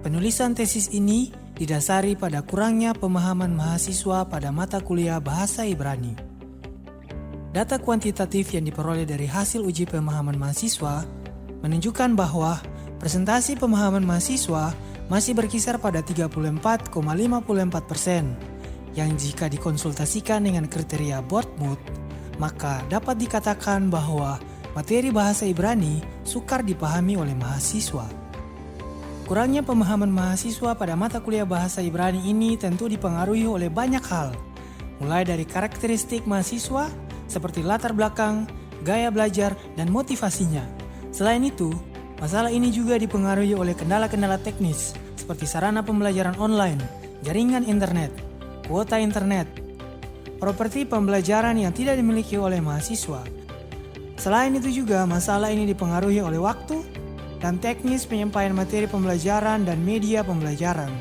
Penulisan tesis ini didasari pada kurangnya pemahaman mahasiswa pada mata kuliah bahasa Ibrani. Data kuantitatif yang diperoleh dari hasil uji pemahaman mahasiswa menunjukkan bahwa presentasi pemahaman mahasiswa masih berkisar pada 34,54%, yang jika dikonsultasikan dengan kriteria Bournemouth, maka dapat dikatakan bahwa materi bahasa Ibrani sukar dipahami oleh mahasiswa. Kurangnya pemahaman mahasiswa pada mata kuliah bahasa Ibrani ini tentu dipengaruhi oleh banyak hal, mulai dari karakteristik mahasiswa seperti latar belakang, gaya belajar, dan motivasinya. Selain itu, masalah ini juga dipengaruhi oleh kendala-kendala teknis seperti sarana pembelajaran online, jaringan internet, kuota internet, properti pembelajaran yang tidak dimiliki oleh mahasiswa. Selain itu juga masalah ini dipengaruhi oleh waktu dan teknis penyampaian materi pembelajaran dan media pembelajaran.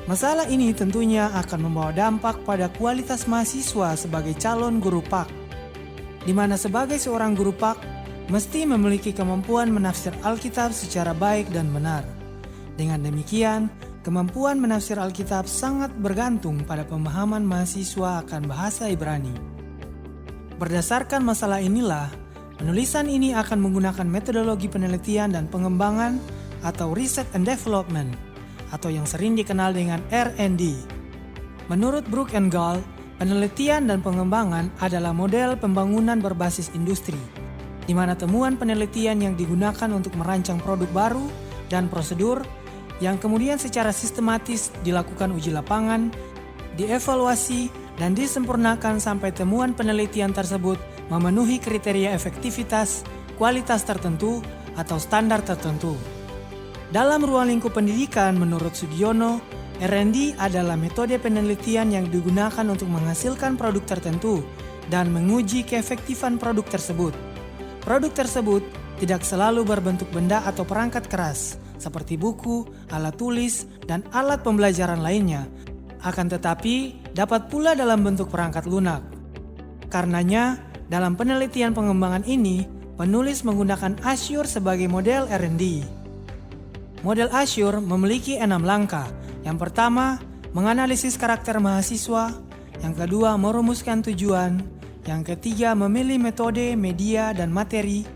Masalah ini tentunya akan membawa dampak pada kualitas mahasiswa sebagai calon guru PAK, di mana sebagai seorang guru PAK mesti memiliki kemampuan menafsir Alkitab secara baik dan benar. Dengan demikian, kemampuan menafsir Alkitab sangat bergantung pada pemahaman mahasiswa akan bahasa Ibrani. Berdasarkan masalah inilah, penulisan ini akan menggunakan metodologi penelitian dan pengembangan atau Research and Development, atau yang sering dikenal dengan R&D. Menurut Brook and Gall, penelitian dan pengembangan adalah model pembangunan berbasis industri, di mana temuan penelitian yang digunakan untuk merancang produk baru dan prosedur yang kemudian secara sistematis dilakukan uji lapangan, dievaluasi, dan disempurnakan sampai temuan penelitian tersebut memenuhi kriteria efektivitas, kualitas tertentu, atau standar tertentu. Dalam ruang lingkup pendidikan, menurut Sugiono, R&D adalah metode penelitian yang digunakan untuk menghasilkan produk tertentu dan menguji keefektifan produk tersebut. Produk tersebut tidak selalu berbentuk benda atau perangkat keras, seperti buku, alat tulis, dan alat pembelajaran lainnya, akan tetapi dapat pula dalam bentuk perangkat lunak. Karenanya, dalam penelitian pengembangan ini, penulis menggunakan Azure sebagai model R&D. Model Azure memiliki 6 langkah. Yang pertama, menganalisis karakter mahasiswa. Yang kedua, merumuskan tujuan. Yang ketiga, memilih metode, media, dan materi.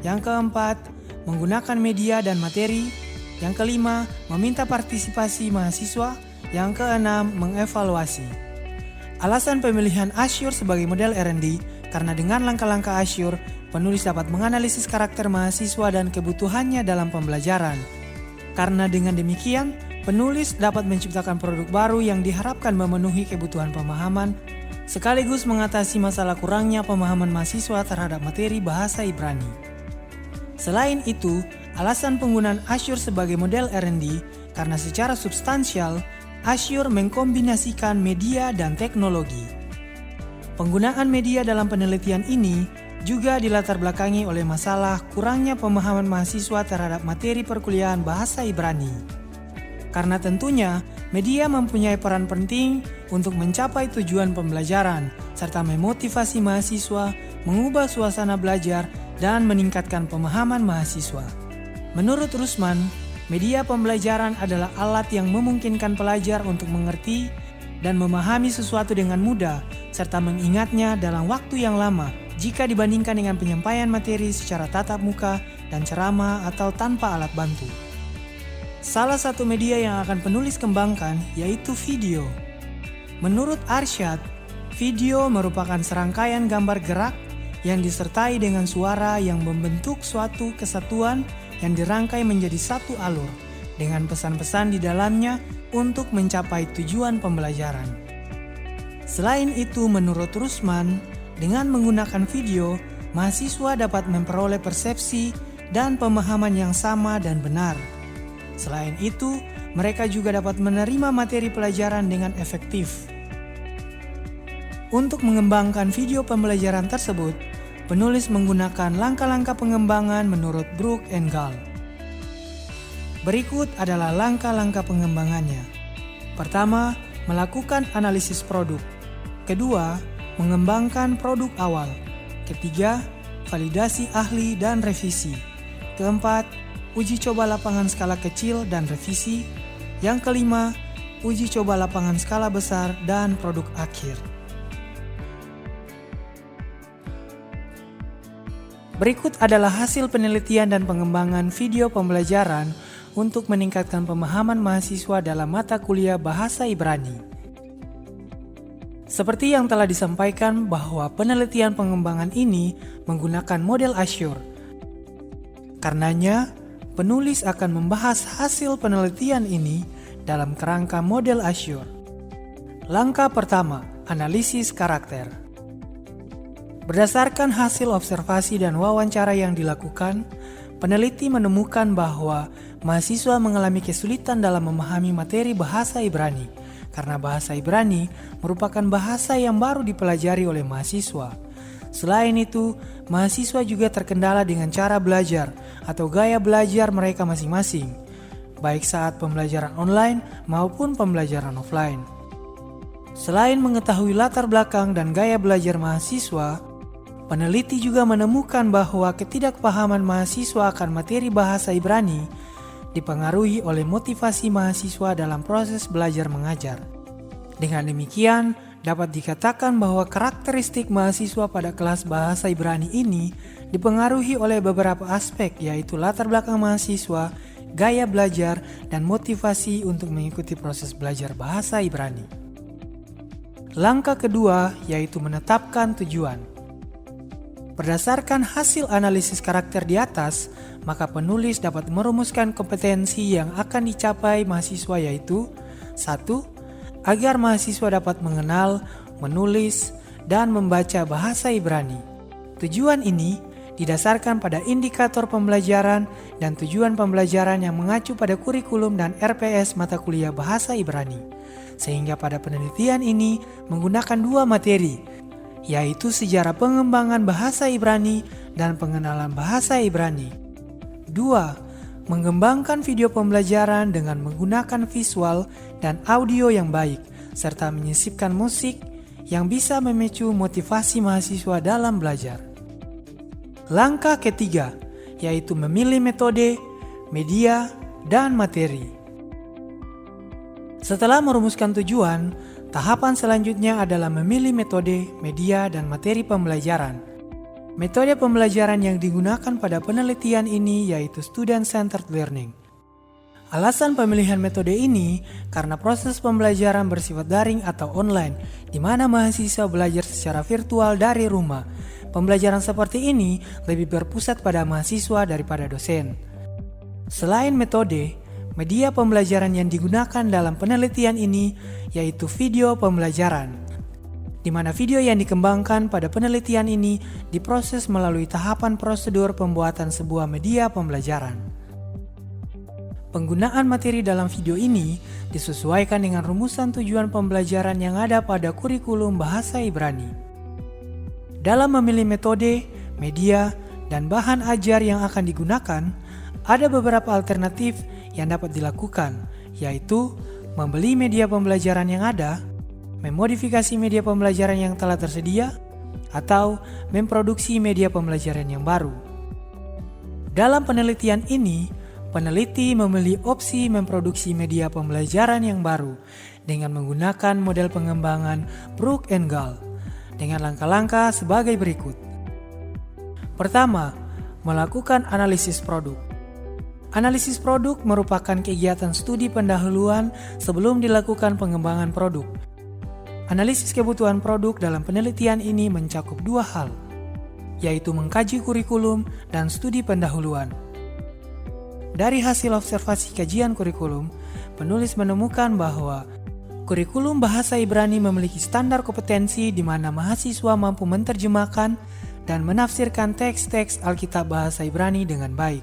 Yang keempat, menggunakan media dan materi. Yang kelima, meminta partisipasi mahasiswa. Yang keenam, mengevaluasi. Alasan pemilihan Azure sebagai model R&D karena dengan langkah-langkah Azure, penulis dapat menganalisis karakter mahasiswa dan kebutuhannya dalam pembelajaran. Karena dengan demikian, penulis dapat menciptakan produk baru yang diharapkan memenuhi kebutuhan pemahaman, sekaligus mengatasi masalah kurangnya pemahaman mahasiswa terhadap materi bahasa Ibrani. Selain itu, alasan penggunaan Azure sebagai model R&D karena secara substansial, Azure mengkombinasikan media dan teknologi. Penggunaan media dalam penelitian ini juga dilatar belakangi oleh masalah kurangnya pemahaman mahasiswa terhadap materi perkuliahan bahasa Ibrani. Karena tentunya, media mempunyai peran penting untuk mencapai tujuan pembelajaran, serta memotivasi mahasiswa, mengubah suasana belajar, dan meningkatkan pemahaman mahasiswa. Menurut Rusman, media pembelajaran adalah alat yang memungkinkan pelajar untuk mengerti dan memahami sesuatu dengan mudah, serta mengingatnya dalam waktu yang lama jika dibandingkan dengan penyampaian materi secara tatap muka dan ceramah atau tanpa alat bantu. Salah satu media yang akan penulis kembangkan yaitu video. Menurut Arsyad, video merupakan serangkaian gambar gerak yang disertai dengan suara yang membentuk suatu kesatuan yang dirangkai menjadi satu alur dengan pesan-pesan di dalamnya untuk mencapai tujuan pembelajaran. Selain itu, menurut Rusman, dengan menggunakan video, mahasiswa dapat memperoleh persepsi dan pemahaman yang sama dan benar. Selain itu, mereka juga dapat menerima materi pelajaran dengan efektif. Untuk mengembangkan video pembelajaran tersebut, penulis menggunakan langkah-langkah pengembangan menurut Brook and Gall. Berikut adalah langkah-langkah pengembangannya. Pertama, melakukan analisis produk. Kedua, mengembangkan produk awal. Ketiga, validasi ahli dan revisi. Keempat, uji coba lapangan skala kecil dan revisi. Yang kelima, uji coba lapangan skala besar dan produk akhir. Berikut adalah hasil penelitian dan pengembangan video pembelajaran untuk meningkatkan pemahaman mahasiswa dalam mata kuliah Bahasa Ibrani. Seperti yang telah disampaikan bahwa penelitian pengembangan ini menggunakan model Azure. Karenanya, penulis akan membahas hasil penelitian ini dalam kerangka model Azure. Langkah pertama, analisis karakter. Berdasarkan hasil observasi dan wawancara yang dilakukan, peneliti menemukan bahwa mahasiswa mengalami kesulitan dalam memahami materi bahasa Ibrani karena bahasa Ibrani merupakan bahasa yang baru dipelajari oleh mahasiswa. Selain itu, mahasiswa juga terkendala dengan cara belajar atau gaya belajar mereka masing-masing, baik saat pembelajaran online maupun pembelajaran offline. Selain mengetahui latar belakang dan gaya belajar mahasiswa, peneliti juga menemukan bahwa ketidakpahaman mahasiswa akan materi bahasa Ibrani dipengaruhi oleh motivasi mahasiswa dalam proses belajar mengajar. Dengan demikian, dapat dikatakan bahwa karakteristik mahasiswa pada kelas bahasa Ibrani ini dipengaruhi oleh beberapa aspek, yaitu latar belakang mahasiswa, gaya belajar, dan motivasi untuk mengikuti proses belajar bahasa Ibrani. Langkah kedua yaitu menetapkan tujuan. Berdasarkan hasil analisis karakter di atas, maka penulis dapat merumuskan kompetensi yang akan dicapai mahasiswa yaitu 1. Agar mahasiswa dapat mengenal, menulis, dan membaca bahasa Ibrani. Tujuan ini didasarkan pada indikator pembelajaran dan tujuan pembelajaran yang mengacu pada kurikulum dan RPS mata kuliah bahasa Ibrani. Sehingga pada penelitian ini menggunakan 2 materi, yaitu sejarah pengembangan bahasa Ibrani dan pengenalan bahasa Ibrani. 2. Mengembangkan video pembelajaran dengan menggunakan visual dan audio yang baik, serta menyisipkan musik yang bisa memicu motivasi mahasiswa dalam belajar. Langkah ketiga, yaitu memilih metode, media, dan materi. Setelah merumuskan tujuan, tahapan selanjutnya adalah memilih metode, media, dan materi pembelajaran. Metode pembelajaran yang digunakan pada penelitian ini yaitu student-centered learning. Alasan pemilihan metode ini karena proses pembelajaran bersifat daring atau online, di mana mahasiswa belajar secara virtual dari rumah. Pembelajaran seperti ini lebih berpusat pada mahasiswa daripada dosen. Selain metode, media pembelajaran yang digunakan dalam penelitian ini yaitu video pembelajaran, di mana video yang dikembangkan pada penelitian ini diproses melalui tahapan prosedur pembuatan sebuah media pembelajaran. Penggunaan materi dalam video ini disesuaikan dengan rumusan tujuan pembelajaran yang ada pada kurikulum bahasa Ibrani. Dalam memilih metode, media, dan bahan ajar yang akan digunakan, ada beberapa alternatif yang dapat dilakukan, yaitu membeli media pembelajaran yang ada, memodifikasi media pembelajaran yang telah tersedia, atau memproduksi media pembelajaran yang baru. Dalam penelitian ini, peneliti memilih opsi memproduksi media pembelajaran yang baru dengan menggunakan model pengembangan Brook and Gall dengan langkah-langkah sebagai berikut. Pertama, melakukan analisis produk. Analisis produk merupakan kegiatan studi pendahuluan sebelum dilakukan pengembangan produk. Analisis kebutuhan produk dalam penelitian ini mencakup 2 hal, yaitu mengkaji kurikulum dan studi pendahuluan. Dari hasil observasi kajian kurikulum, penulis menemukan bahwa kurikulum bahasa Ibrani memiliki standar kompetensi di mana mahasiswa mampu menerjemahkan dan menafsirkan teks-teks Alkitab bahasa Ibrani dengan baik.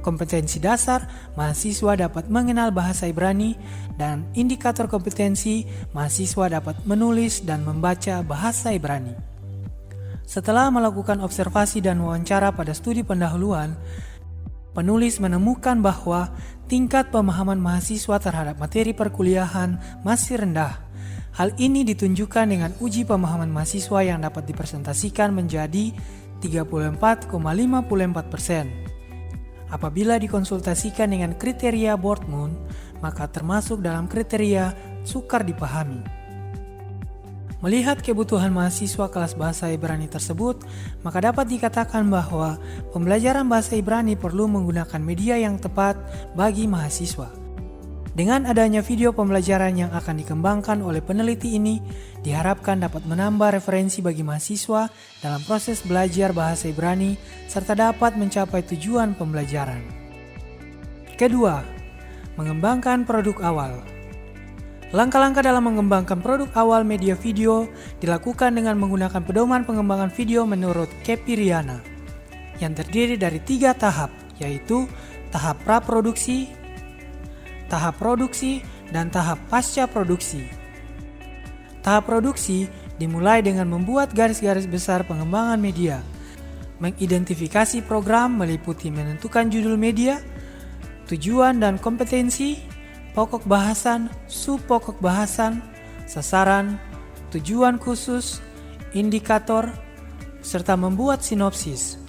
Kompetensi dasar, mahasiswa dapat mengenal bahasa Ibrani, dan indikator kompetensi, mahasiswa dapat menulis dan membaca bahasa Ibrani. Setelah melakukan observasi dan wawancara pada studi pendahuluan, penulis menemukan bahwa tingkat pemahaman mahasiswa terhadap materi perkuliahan masih rendah. Hal ini ditunjukkan dengan uji pemahaman mahasiswa yang dapat dipresentasikan menjadi 34,54%. Apabila dikonsultasikan dengan kriteria Boardmoon, maka termasuk dalam kriteria sukar dipahami. Melihat kebutuhan mahasiswa kelas bahasa Ibrani tersebut, maka dapat dikatakan bahwa pembelajaran bahasa Ibrani perlu menggunakan media yang tepat bagi mahasiswa. Dengan adanya video pembelajaran yang akan dikembangkan oleh peneliti ini, diharapkan dapat menambah referensi bagi mahasiswa dalam proses belajar bahasa Ibrani serta dapat mencapai tujuan pembelajaran. Kedua, mengembangkan produk awal. Langkah-langkah dalam mengembangkan produk awal media video dilakukan dengan menggunakan pedoman pengembangan video menurut Kepiriana yang terdiri dari 3 tahap, yaitu tahap praproduksi, tahap produksi, dan tahap pasca produksi. Tahap produksi dimulai dengan membuat garis-garis besar pengembangan media, mengidentifikasi program meliputi menentukan judul media, tujuan dan kompetensi, pokok bahasan, subpokok bahasan, sasaran, tujuan khusus, indikator, serta membuat sinopsis.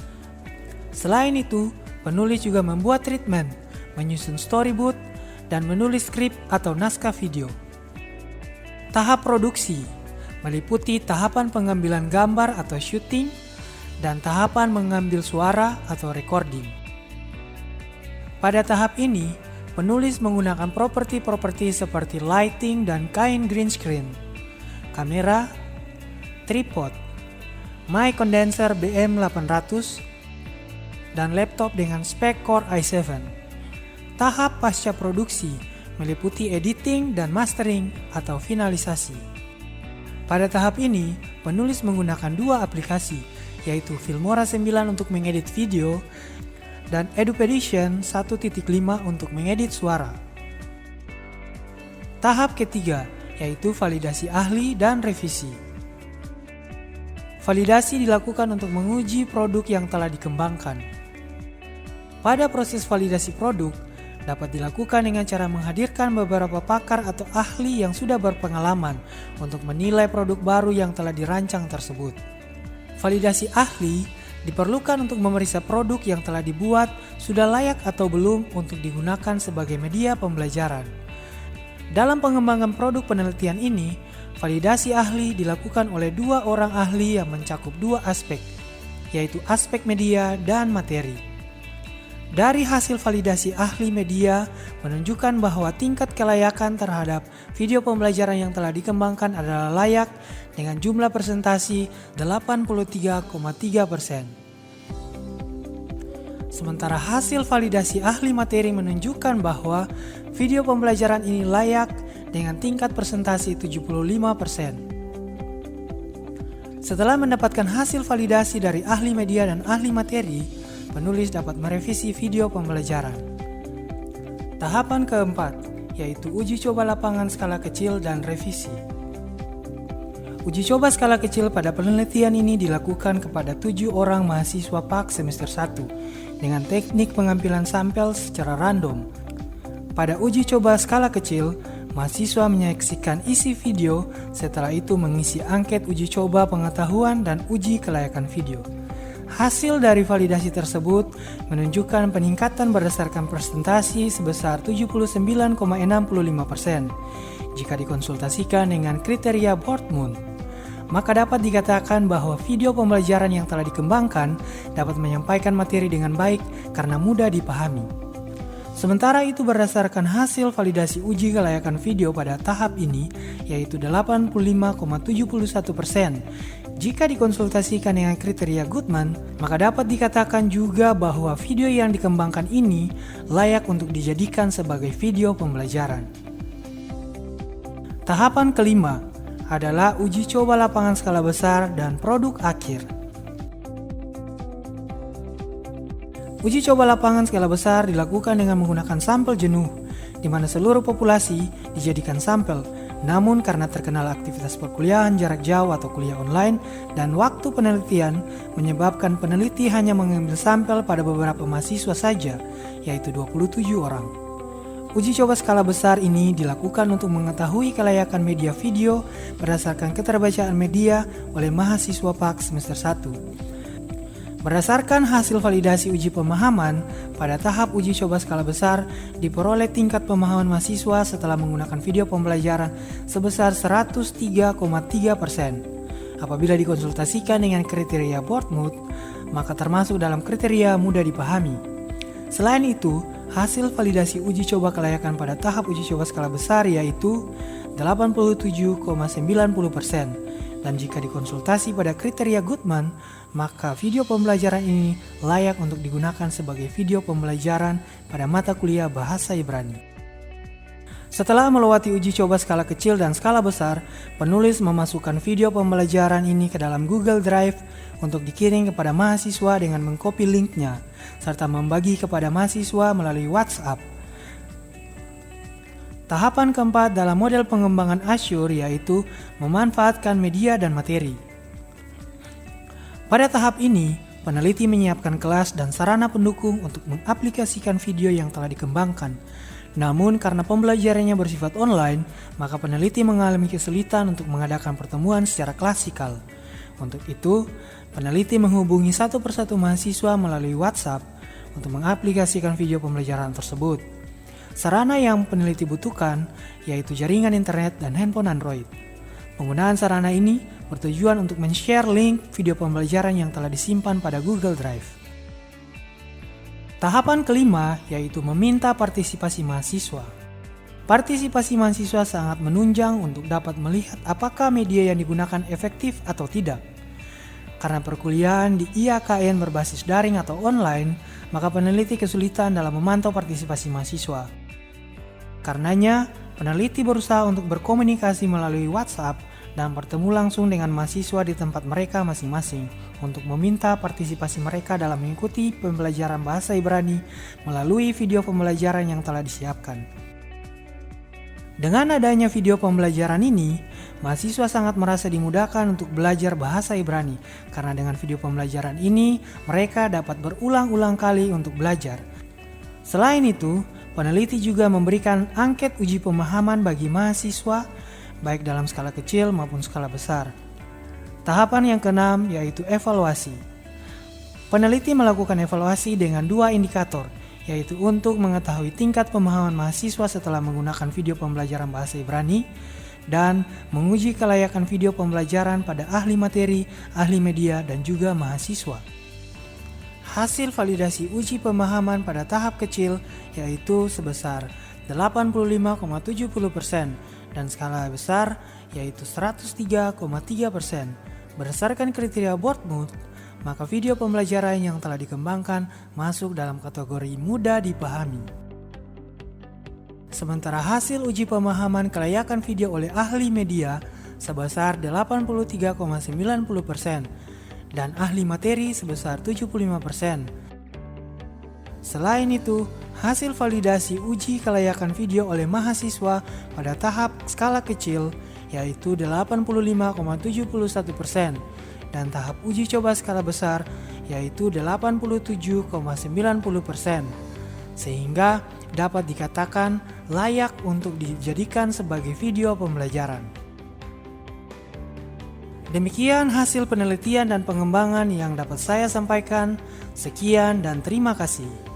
Selain itu, penulis juga membuat treatment, menyusun storyboard, dan menulis skrip atau naskah video. Tahap produksi meliputi tahapan pengambilan gambar atau syuting dan tahapan mengambil suara atau recording. Pada tahap ini, penulis menggunakan properti-properti seperti lighting dan kain green screen, kamera, tripod, mic condenser BM800, dan laptop dengan spek Core i7. Tahap pasca produksi meliputi editing dan mastering atau finalisasi. Pada tahap ini, penulis menggunakan 2 aplikasi, yaitu Filmora 9 untuk mengedit video dan Edupedition 1.5 untuk mengedit suara. Tahap ketiga, yaitu validasi ahli dan revisi. Validasi dilakukan untuk menguji produk yang telah dikembangkan. Pada proses validasi produk, dapat dilakukan dengan cara menghadirkan beberapa pakar atau ahli yang sudah berpengalaman untuk menilai produk baru yang telah dirancang tersebut. Validasi ahli diperlukan untuk memeriksa produk yang telah dibuat sudah layak atau belum untuk digunakan sebagai media pembelajaran. Dalam pengembangan produk penelitian ini, validasi ahli dilakukan oleh 2 orang ahli yang mencakup 2 aspek, yaitu aspek media dan materi. Dari hasil validasi ahli media menunjukkan bahwa tingkat kelayakan terhadap video pembelajaran yang telah dikembangkan adalah layak dengan jumlah presentasi 83,3%. Sementara hasil validasi ahli materi menunjukkan bahwa video pembelajaran ini layak dengan tingkat presentasi 75%. Setelah mendapatkan hasil validasi dari ahli media dan ahli materi, penulis dapat merevisi video pembelajaran. Tahapan keempat, yaitu uji coba lapangan skala kecil dan revisi. Uji coba skala kecil pada penelitian ini dilakukan kepada 7 orang mahasiswa PAK semester 1 dengan teknik pengambilan sampel secara random. Pada uji coba skala kecil, mahasiswa menyaksikan isi video, setelah itu mengisi angket uji coba pengetahuan dan uji kelayakan video. Hasil dari validasi tersebut menunjukkan peningkatan berdasarkan presentasi sebesar 79,65% jika dikonsultasikan dengan kriteria Boardmoon. Maka dapat dikatakan bahwa video pembelajaran yang telah dikembangkan dapat menyampaikan materi dengan baik karena mudah dipahami. Sementara itu berdasarkan hasil validasi uji kelayakan video pada tahap ini, yaitu 85,71%. Jika dikonsultasikan dengan kriteria Goodman, maka dapat dikatakan juga bahwa video yang dikembangkan ini layak untuk dijadikan sebagai video pembelajaran. Tahapan kelima adalah uji coba lapangan skala besar dan produk akhir. Uji coba lapangan skala besar dilakukan dengan menggunakan sampel jenuh, di mana seluruh populasi dijadikan sampel. Namun karena terkenal aktivitas perkuliahan jarak jauh atau kuliah online dan waktu penelitian menyebabkan peneliti hanya mengambil sampel pada beberapa mahasiswa saja, yaitu 27 orang. Uji coba skala besar ini dilakukan untuk mengetahui kelayakan media video berdasarkan keterbacaan media oleh mahasiswa PAK semester 1. Berdasarkan hasil validasi uji pemahaman, pada tahap uji coba skala besar diperoleh tingkat pemahaman mahasiswa setelah menggunakan video pembelajaran sebesar 103,3%. Apabila dikonsultasikan dengan kriteria Bournemouth, maka termasuk dalam kriteria mudah dipahami. Selain itu, hasil validasi uji coba kelayakan pada tahap uji coba skala besar yaitu 87,90%. Dan jika dikonsultasi pada kriteria Goodman, maka video pembelajaran ini layak untuk digunakan sebagai video pembelajaran pada mata kuliah Bahasa Ibrani. Setelah melewati uji coba skala kecil dan skala besar, penulis memasukkan video pembelajaran ini ke dalam Google Drive untuk dikirim kepada mahasiswa dengan mengcopy linknya, serta membagi kepada mahasiswa melalui WhatsApp. Tahapan keempat dalam model pengembangan Azure yaitu memanfaatkan media dan materi. Pada tahap ini, peneliti menyiapkan kelas dan sarana pendukung untuk mengaplikasikan video yang telah dikembangkan. Namun karena pembelajarannya bersifat online, maka peneliti mengalami kesulitan untuk mengadakan pertemuan secara klasikal. Untuk itu, peneliti menghubungi satu persatu mahasiswa melalui WhatsApp untuk mengaplikasikan video pembelajaran tersebut. Sarana yang peneliti butuhkan yaitu jaringan internet dan handphone Android. Penggunaan sarana ini bertujuan untuk men-share link video pembelajaran yang telah disimpan pada Google Drive. Tahapan kelima yaitu meminta partisipasi mahasiswa. Partisipasi mahasiswa sangat menunjang untuk dapat melihat apakah media yang digunakan efektif atau tidak. Karena perkuliahan di IAKN berbasis daring atau online, maka peneliti kesulitan dalam memantau partisipasi mahasiswa. Karenanya, peneliti berusaha untuk berkomunikasi melalui WhatsApp dan bertemu langsung dengan mahasiswa di tempat mereka masing-masing untuk meminta partisipasi mereka dalam mengikuti pembelajaran bahasa Ibrani melalui video pembelajaran yang telah disiapkan. Dengan adanya video pembelajaran ini, mahasiswa sangat merasa dimudahkan untuk belajar bahasa Ibrani karena dengan video pembelajaran ini mereka dapat berulang-ulang kali untuk belajar. Selain itu, peneliti juga memberikan angket uji pemahaman bagi mahasiswa baik dalam skala kecil maupun skala besar. Tahapan yang keenam yaitu evaluasi. Peneliti melakukan evaluasi dengan dua indikator, yaitu untuk mengetahui tingkat pemahaman mahasiswa setelah menggunakan video pembelajaran bahasa Ibrani dan menguji kelayakan video pembelajaran pada ahli materi, ahli media, dan juga mahasiswa. Hasil validasi uji pemahaman pada tahap kecil yaitu sebesar 85,70% dan skala besar yaitu 103,3%. Berdasarkan kriteria Bournemouth, maka video pembelajaran yang telah dikembangkan masuk dalam kategori mudah dipahami. Sementara hasil uji pemahaman kelayakan video oleh ahli media sebesar 83,90% dan ahli materi sebesar 75%. Selain itu, hasil validasi uji kelayakan video oleh mahasiswa pada tahap skala kecil yaitu 85,71% dan tahap uji coba skala besar yaitu 87,90%, sehingga dapat dikatakan layak untuk dijadikan sebagai video pembelajaran. Demikian hasil penelitian dan pengembangan yang dapat saya sampaikan. Sekian dan terima kasih.